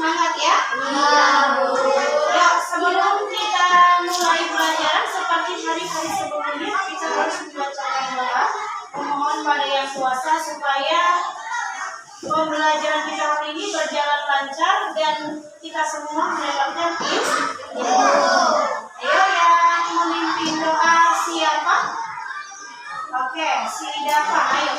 semangat ya? Iya, Bu. Ya, sebelum kita mulai pelajaran seperti hari-hari sebelumnya, kita harus membacakan doa memohon pada Yang Kuasa supaya pembelajaran kita hari ini berjalan lancar dan kita semua mendapatkan ilmu. Ayo yang memimpin doa siapa? Oke, si Dafa, ayo.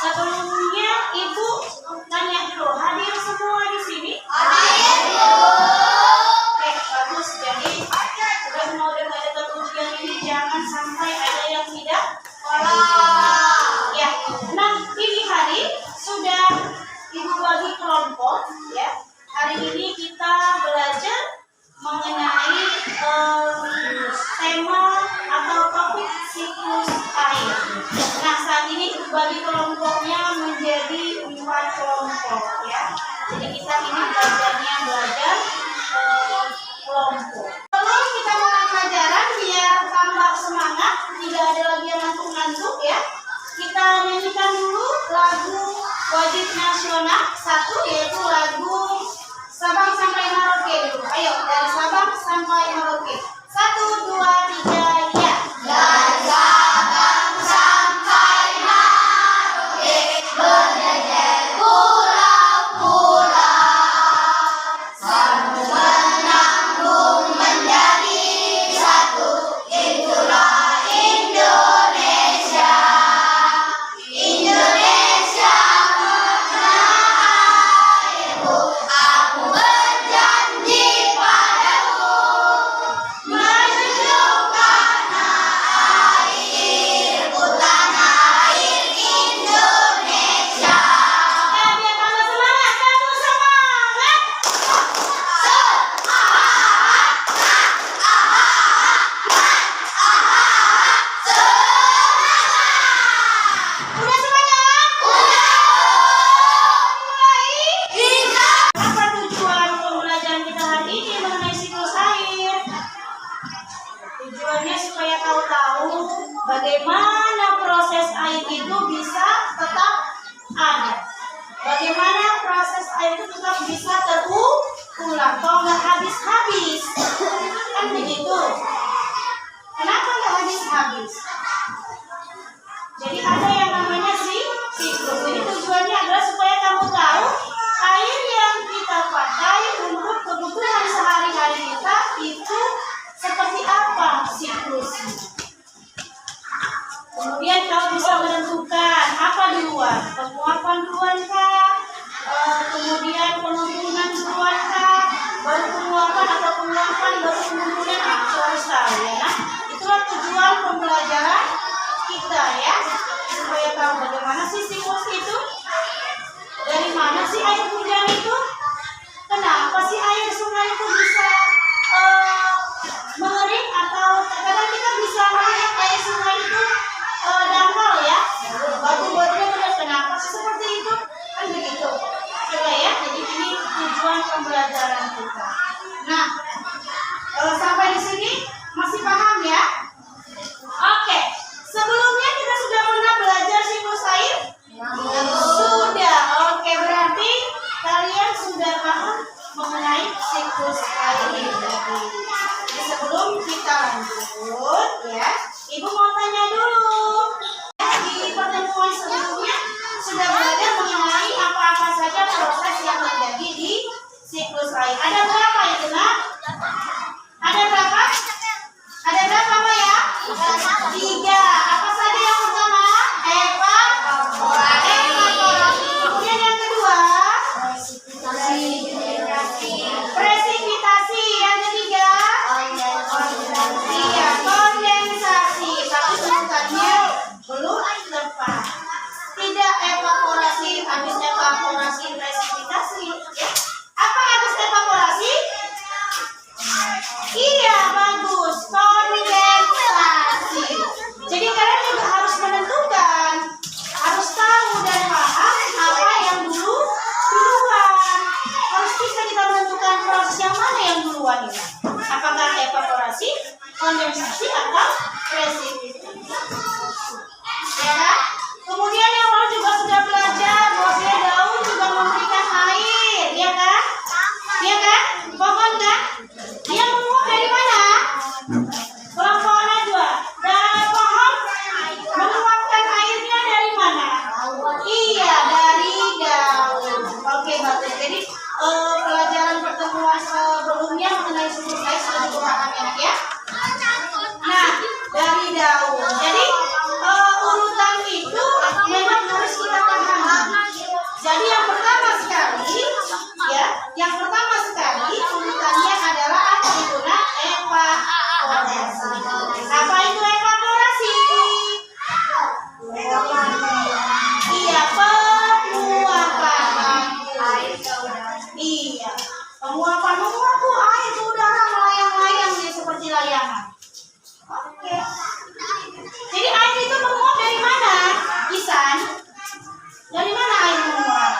Sebelumnya Ibu tanya dulu, hadir semua di sini? Hadir, Bu. Oke, bagus. Jadi udah mau dekat-dekat ujian ini jangan sampai ada yang tidak ya. Nah, ini hari sudah Ibu bagi kelompok ya. Hari ini kita belajar mengenai tema atau topik siklus air. Nah, saat ini Ibu bagi kelompoknya menjadi 4 kelompok ya. Jadi kita ini belajar kelompok. Kalau kita mulai pelajaran biar tambah semangat, tidak ada lagi yang ngantuk-ngantuk ya. Kita nyanyikan dulu lagu wajib nasional 1, yaitu lagu Sabang sampai Merauke dulu. Ayo dari Sabang sampai Merauke. 1, 2, 3, ya. Dari Sabang sampai Merauke, berjejer pulau-pulau, sambung menambung menjadi satu, itulah Indonesia. Indonesia tanah airku, aku berjanji padamu, menunjukkan airku, tanah air Indonesia. Biar tambah semangat, satu semangat. Udah semuanya? Mulai. Apa tujuan pembelajaran kita hari ini mengenai siklus air? Tujuannya supaya tahu bagaimana proses air itu bisa tetap ada. Bagaimana proses air itu tetap bisa terulang, kalau nggak habis-habis. Kan begitu. Kenapa nggak habis-habis? Jadi ada yang namanya siklus. Jadi tujuannya adalah supaya kamu tahu air yang kita pakai untuk kebutuhan sehari-hari kita itu seperti apa siklusnya. Kemudian kamu bisa menentukan apa duluan, penguapan duluan kah, kemudian penumpukan duluan kah, baru penguapan atau penguapan baru penumpukan, itu harus tahu ya. Nah, itulah tujuan pembelajaran kita ya, supaya tahu bagaimana sih siklus itu, dari mana sih air hujan itu, kenapa sih air sungai itu bisa mengering, atau kadang kita bisa melihat air sungai itu dangkal ya, batu-batunya benar, kenapa sih seperti itu, kan begitu. Coba ya, jadi ini tujuan pembelajaran kita. Nah, sampai di sini masih paham ya? Oke, sebelumnya kita sudah pernah belajar siklus air? Sudah. Oke, berarti kalian sudah paham mengenai siklus air. Jadi sebelum kita lanjut ya, Ibu mau tanya dulu. Di pertemuan sebelumnya sudah belajar mengenai apa-apa saja proses yang air. Ada berapa itu, Nak? Ada berapa? Ada berapa, Maya? 3. Apa saja yang pertama? Evaporasi. Kemudian yang kedua? Presipitasi. Yang ketiga? Iya, kondensasi. Tapi sebutannya belum tepat. Tidak evaporasi, habis evaporasi, presipitasi. Ya. Apa habis evaporasi? Iya, bagus. Kondensasi. Jadi kalian juga harus menentukan, harus tahu dan paham apa yang duluan. Harus bisa kita menentukan proses yang mana yang duluan ini. Apakah evaporasi, kondensasi, atau presipitasi? Ya kan? Kemudian yang lalu juga sudah belajar bahwa daun juga memberikan air, ya kan? Ya kan? Pohon kan? Dia menguap dari mana? Pohon aja. Dan pohon menguapkan airnya dari mana? Iya, dari daun. Oke, bagus. Jadi pelajaran pertemuan sebelumnya mengenai suku saya sudah dipahami, anak ya. Nah, dari daun. Jadi urutan itu memang harus kita pahami. Jadi yang pertama sekali, ya, yang pertama sekali urutannya adalah apa itu, Nak? Evaporasi. Apa itu evaporasi? Iya, penguapan air. Iya, penguapan menguap air ke udara melayang-layang dia seperti layangan. Oke. Jadi air itu menguap dari mana, Isan? Dari mana air menguap?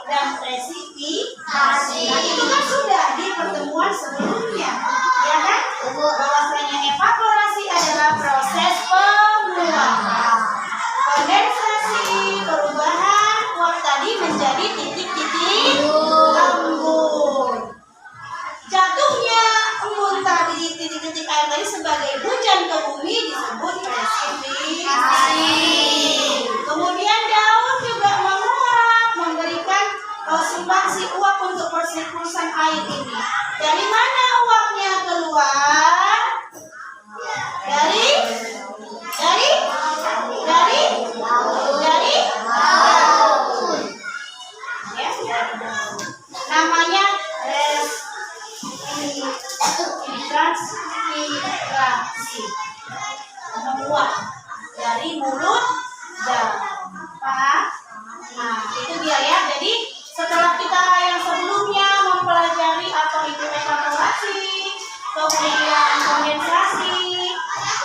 dan presifikasi. Kasih. Nah, itu kan sudah di pertemuan sebelumnya, ya kan? Bahwasanya evaporasi adalah proses penguapan. Kondensasi, perubahan uap tadi menjadi titik-titik embun. Jatuhnya embun tadi di titik-titik air tadi sebagai hujan ke bumi disebut presifikasi. Kemudian daun juga menguap, memberikan sumbangsi uap untuk persiklusan air ini. Dari mana uapnya keluar? Dari ya, namanya transpirasi, menguap dari mulut daun. Paham? Nah, itu dia ya. Jadi setelah kita yang sebelumnya mempelajari apa itu evaporasi, kemudian kondensasi,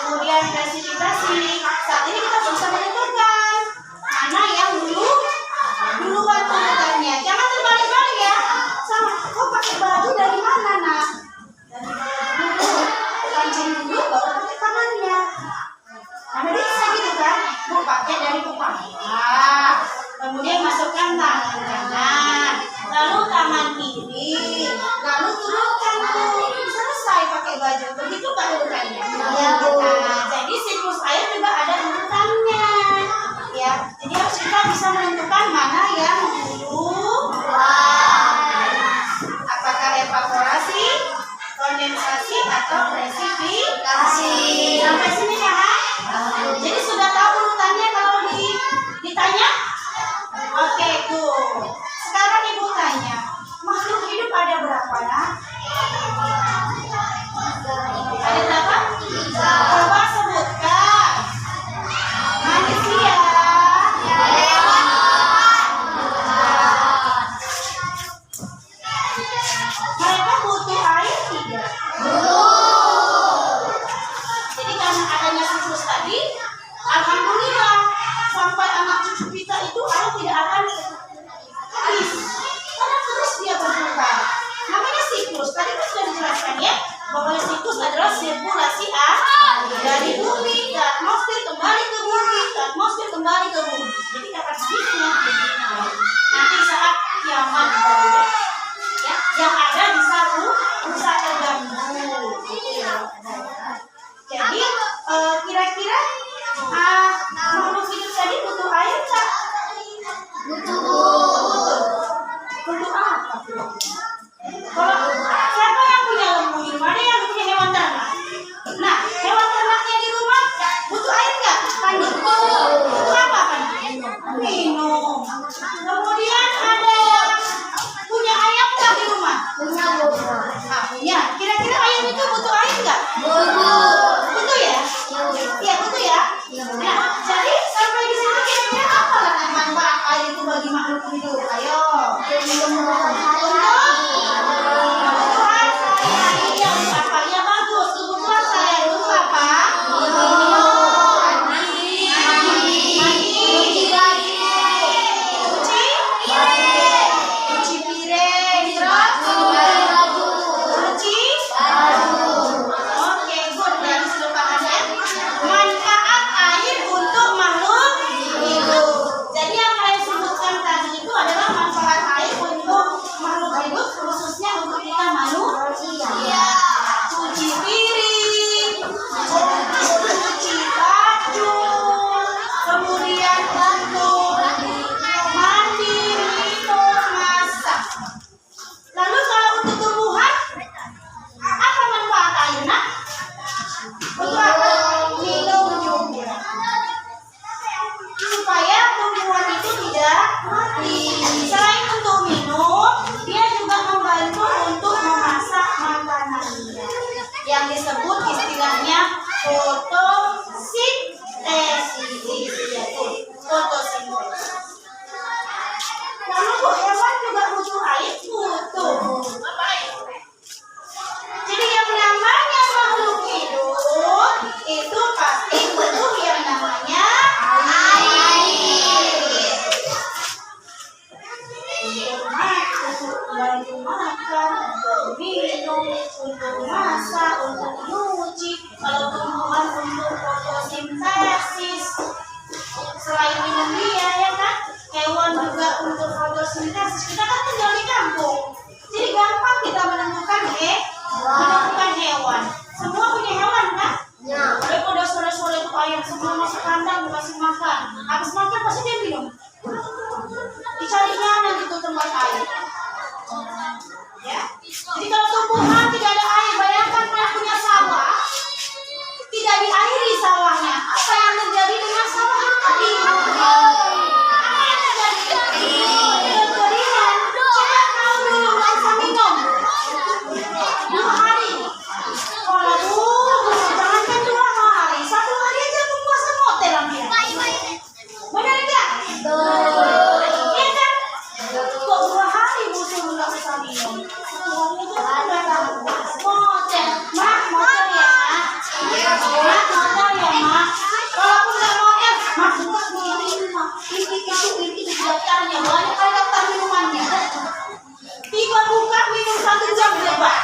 kemudian presifikasi, saat ini kita bisa menentukan mana yang duluan urutannya. Jangan terbalik-balik ya. Sama, kok pakai baju dari mana, Nak? Dari dulu, pancing dulu baru pakai tangannya. Nah, bisa gitu kan? Bu, pakai dari kepala. Kemudian masukkan tangan kanan, lalu tangan kiri, lalu turunkan tuh. Selesai pakai baju. Begitu kan urutannya? Ya, Bu. Nah, jadi siklus air juga ada urutannya. Ya, jadi harus kita bisa menentukan mana yang duluan. Apakah evaporasi, kondensasi, atau presifikasi? Sampai sini ya, kan? Jadi sudah tahu urutannya kalau ditanya? Oke, tuh. Sekarang Ibu tanya, makhluk hidup ada berapa, Nak? Ada berapa? Coba sebutkan. Manusia, mereka butuh air tidak? Jadi karena adanya siklus tadi, alhamdulillah sampai anak cucu kita itu air tidak akan habis. Karena terus dia berputar. Namanya siklus. Tadi kan sudah dijelaskan ya, bahwa siklus adalah sirkulasi air dari bumi ke atmosfer kembali ke bumi, ke atmosfer kembali ke bumi. Jadi kapan habisnya? Nanti saat kiamat baru ya. Ya, yang ada bisa rusak terganggu. Gitu ya. Jadi kira-kira makhluk hidup tadi butuh air tak? Butuh apa? Kalau siapa yang punya lembu di rumah, ada yang punya hewan ternak. Nah, hewan ternaknya di rumah butuh air nggak? Pandi. Butuh apa, Pandi? Minum. bantu makan, untuk minum, untuk masak, untuk nyuci, kalau tumbuhan untuk fotosintesis. Selain minum dia ya kan, hewan juga untuk fotosintesis. Kita kan tinggal di kampung, jadi gampang kita menentukan hewan. Semua punya hewan kan? Ya. Daripada sore-sore itu ayam sebelum masuk kandang dikasih makan, habis makan pasti dia minum. Dicarinya nanti tuh tempat air. Ya. Jadi kalau tumbuhan tidak ada air, bayangkan kalau punya sawah, tidak diairi sawahnya, apa yang terjadi dengan sawah yang tadi? Apa yang terjadi? Kekeringan. Coba kau dulu nggak bisa minum 2 hari. Waduh, jangankan 2 hari, 1 hari aja aku puasa motel dia. Benar nggak? Iya kan? Kok 2 hari musuh nggak bisa minum? Motel, mak motel ya mak. Mak motel ya mak. Kalau aku nggak motel, mak buka ini mak. Ini daftarnya banyak kali daftar minumannya. Tiba buka minum 1 jam lebar.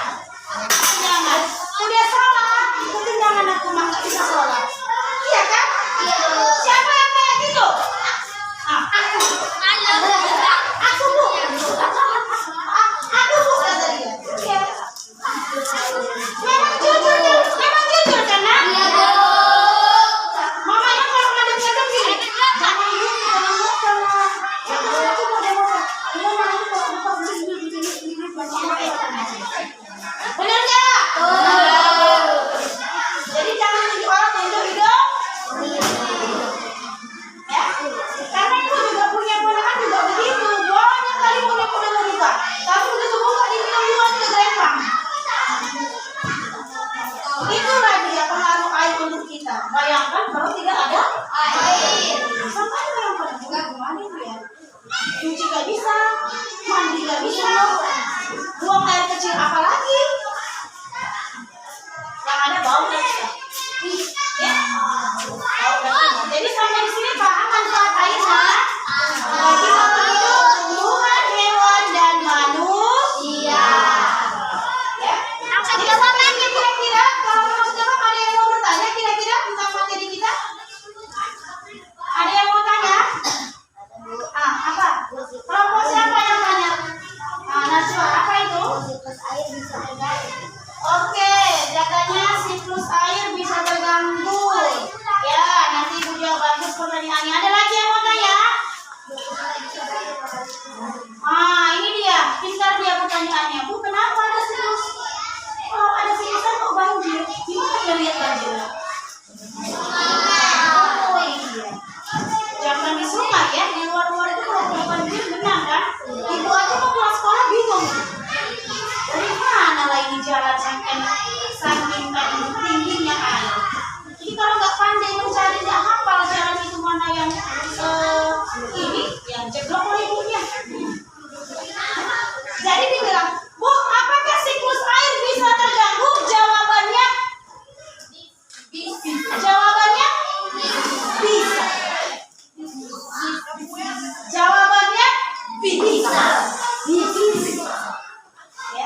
Jangan, udah salah. Kekenyangan aku mak nggak bisa sholat. Iya kan? Siapa yang kayak gitu? Aku. Aku bu. Aku bu kata dia. Iya. Memang jujur kan nak? Mamanya kalau ngadep-ngadep gini, jangan gini, jangan motor lah. Itu model-model. Ini nanti kalau buka begini, benar nggak? Jadi jangan tunjuk orang, tunjuk hidung. Ya, karena ibu juga punya ponakan juga begitu. Banyak kali punya buka, tapi begitu buka dibilang duluan ke gerepang. Itulah dia pengaruh air untuk kita. Bayangkan kalau tidak ada air. Sampai yang pada gimana itu ya? Cuci gak bisa, mandi gak bisa, buang air kecil apalagi. Yang ada bau dan ya, bau dan jadi sampai di sini paham manfaat air kan? Bagi hidup, tumbuhan, hewan dan manusia. Ya. Jadi sebenarnya kira-kira kalau mau jawab ada yang mau bertanya kira-kira tentang materi kita? Ada yang mau tanya? Apa? Kelompok siapa yang tanya? Najwa, apa itu? Oke, jaganya siklus air bisa terganggu. Ya, nanti ibu jawab bagus pertanyaannya. Ada lagi yang mau tanya? Ini dia, pintar dia pertanyaannya. Bu, kenapa ada siklus? Kalau ada siklusan kok banjir? Gimana dia lihat banjir? Oh iya. Jangan di sungai ya, di luar-luar itu kalau banjir benar kan? Ibu aja mau pulang sekolah bingung. Dari mana lah ini jalan saking tingginya air? Jadi kalau nggak pandai mencari, nggak hafal jalan itu mana yang ini, yang jeblok oleh ibunya. Jadi dibilang, Bu, apakah siklus air bisa terganggu? Jawabannya bisa. Jawabannya bisa. Ya.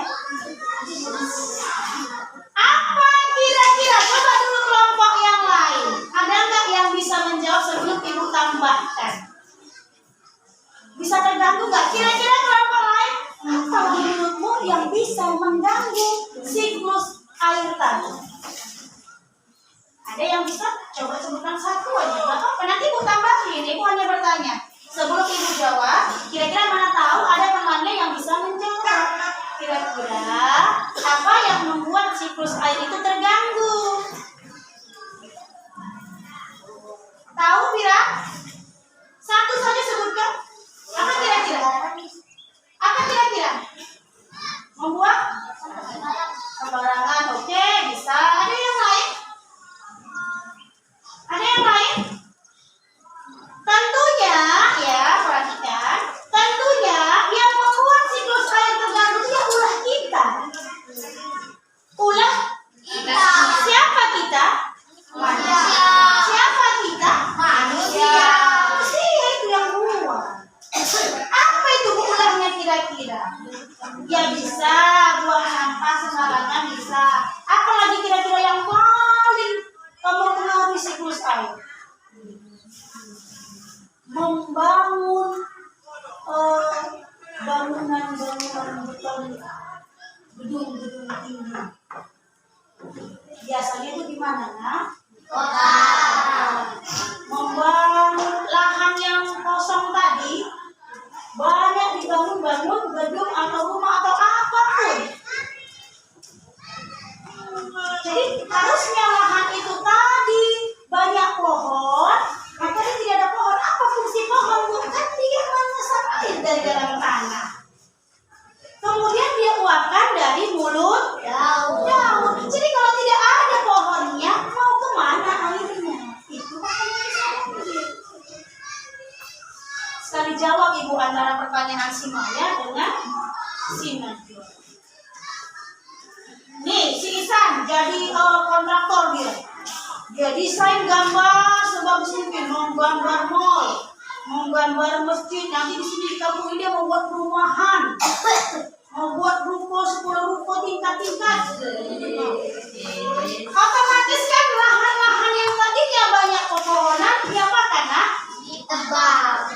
Apa kira-kira? Coba dulu kelompok yang lain. Ada nggak yang bisa menjawab sebelum ibu tambahkan? Bisa terganggu nggak? Kira-kira kelompok lain apa menurutmu yang bisa mengganggu siklus air tadi? Ada yang bisa? Coba sebutkan 1 aja. Nggak apa-apa. Nanti ibu tambahin. Ibu hanya bertanya. Sebelum ibu jawab, kira-kira mana tahu ada temannya yang bisa menjawab. Kira-kira apa yang membuat siklus air itu terganggu? Tahu Bira? 1 saja sebutkan. Apa kira-kira? Membuat sembarangan. Oke, bisa. Ada yang lain? Tentunya, ya perhatikan. Tentunya yang membuat siklus air terganggu itu ya ulah kita. Ulah kita. Siapa kita? Manusia. Siapa kita? Manusia. Manusia itu yang buat. Apa itu ulahnya kira-kira? Ya bisa, buang sampah sembarangan bisa. Apalagi kira-kira yang paling mempengaruhi siklus air? Membangun bangunan-bangunan beton, gedung-gedung tinggi. Biasanya itu di mana, nah? Kota. Membangun lahan yang kosong tadi, banyak dibangun-bangun gedung atau rumah atau apapun. Jadi harusnya lahan itu tadi banyak pohon, makanya tidak ada pohon. Apa fungsi pohon? Kan dia mengesap air dari dalam tanah. Kemudian dia uapkan dari mulut daun. Jadi kalau tidak ada pohonnya, mau kemana airnya? Itu makanya air. Sekali jawab Ibu antara pertanyaan si Maya dengan si Najwa. Nih, si Isan jadi kontraktor dia. Dia desain gambar sebagus mungkin, menggambar mall, menggambar masjid. Nanti di sini di kampung ini dia membuat perumahan, membuat ruko 10 ruko tingkat-tingkat. Otomatis kan lahan-lahan yang tadinya banyak pepohonan dia makan, nah? Ditebang.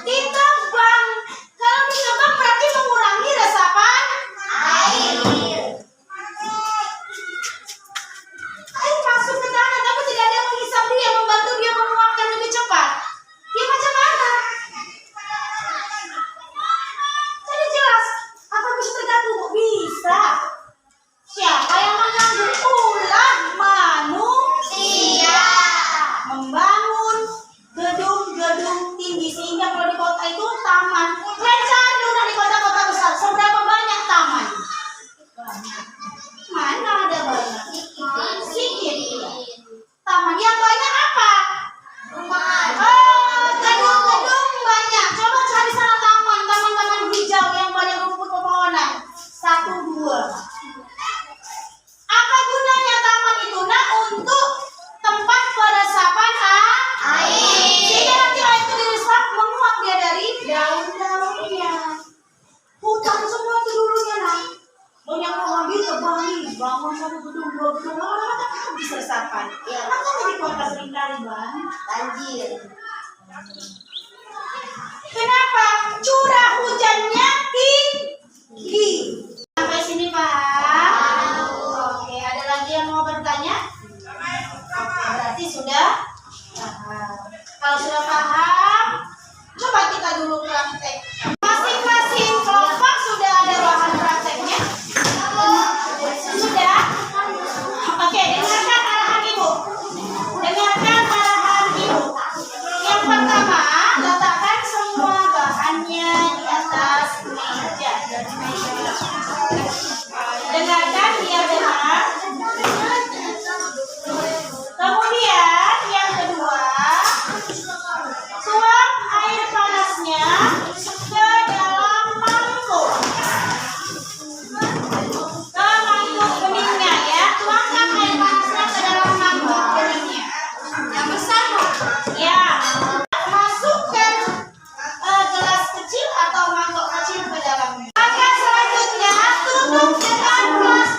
Kalau ditebang berarti mengurangi resapan Air. air masuk ke tanah, tapi tidak ada yang menghisap dia, membantu dia menguapkan lebih cepat. Dia macam mana? Jadi jelas, apa bisa terganggu? Bisa. Siapa yang mengganggu? Ulah manusia. Membangun gedung-gedung tinggi sehingga kalau di kota itu taman. Kalian cari dulu di kota-kota besar, seberapa banyak taman? Mana ada banyak? Sedikit. Taman yang banyak apa? Gedung-gedung banyak. Coba cari sana taman-taman hijau yang banyak rumput pepohonan. 1, 2. Apa gunanya taman itu? Nah, untuk tempat peresapan air. Sehingga nanti air itu diresap menguap dia dari daun-daunnya. Hutan semua itu dulunya, nah. Banyak pohon ditebangin, bangun 1 gedung, 2 gedung, lama-lama kan habis resapan. Makanya di kota seringkali banjir. Kenapa? Curah hujannya tinggi. Sampai sini Pak. Oke, ada lagi yang mau bertanya? Oke, berarti sudah paham. Kalau sudah paham, coba kita dulu praktek. Masing-masing kelompok sudah ada bahan prakteknya? Sudah? Oke, dengarkan arahan Ibu. Dengarkan arahan Ibu. Yang pertama, letakkan semua bahannya di atas meja. Dengarkan, dia dengar. Kemudian yang kedua, tuang air panasnya ke dalam mangkuk. Ke mangkuk beningnya ya, tuangkan air panasnya ke dalam mangkuk beningnya. Yang besar ya, masukkan gelas kecil atau mangkok kecil ke dalamnya. Maka selanjutnya tutup dengan plastik.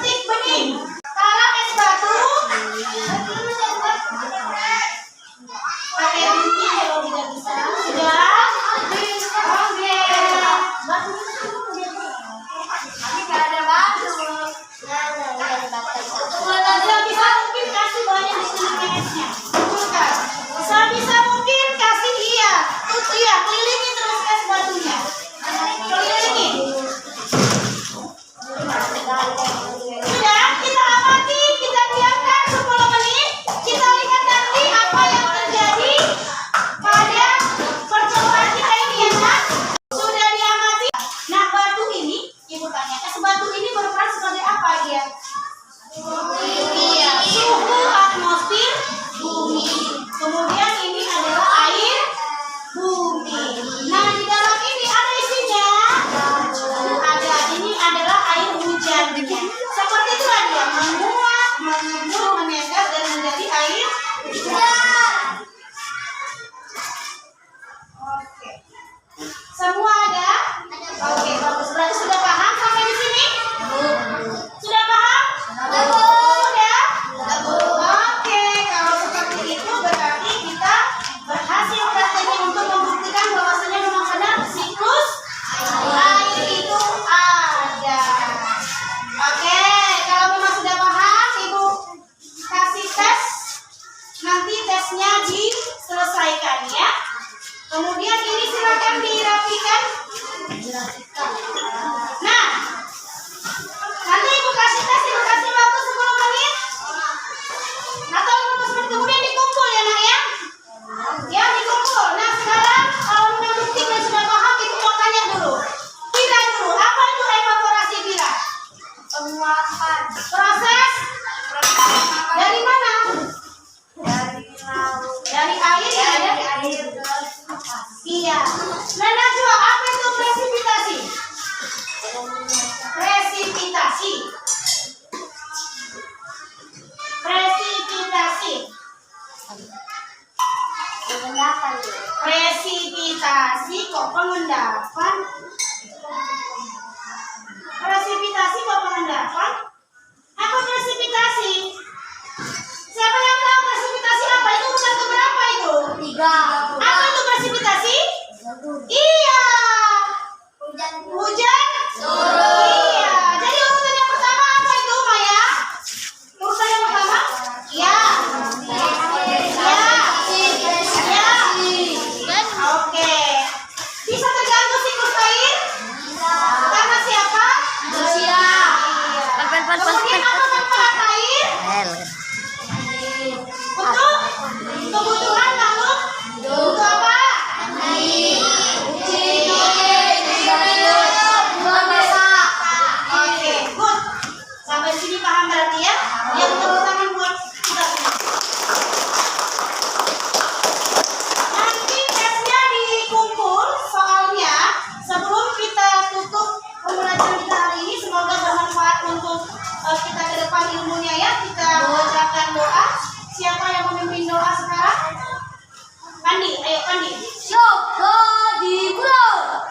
makan. Proses dari mana? Dari laut. Dari air ya ada? Air. Iya. Nah, Najwa, apa itu presipitasi? Presipitasi. Presipitasi. Mengendapan. Presipitasi kok pengendapan? Presipitasi kok pengendapan? Apa presipitasi? Siapa yang tahu presipitasi apa? Itu urutan keberapa itu? 3. Apa itu presipitasi? Iya. Hujan. Hujan? Iya. Jadi urutan yang pertama apa itu, Maya? Urutan yang pertama? Iya. Ya. Oke. Bisa terganggu siklus air? Karena siapa? Manusia. Kemudian apa manfaat air? Untuk kebutuhan makhluk. Untuk apa? Oke, good. Sampai sini paham berarti ya? Yang tepuk tangan buat kita semua. Nanti tesnya dikumpul soalnya sebelum kita tutup pembelajaran kita hari ini. Semoga bermanfaat untuk kita ke depan ilmunya ya. Kita bacakan doa. Siapa yang memimpin doa sekarang? Pandi, ayo Pandi. Syukur di bulan.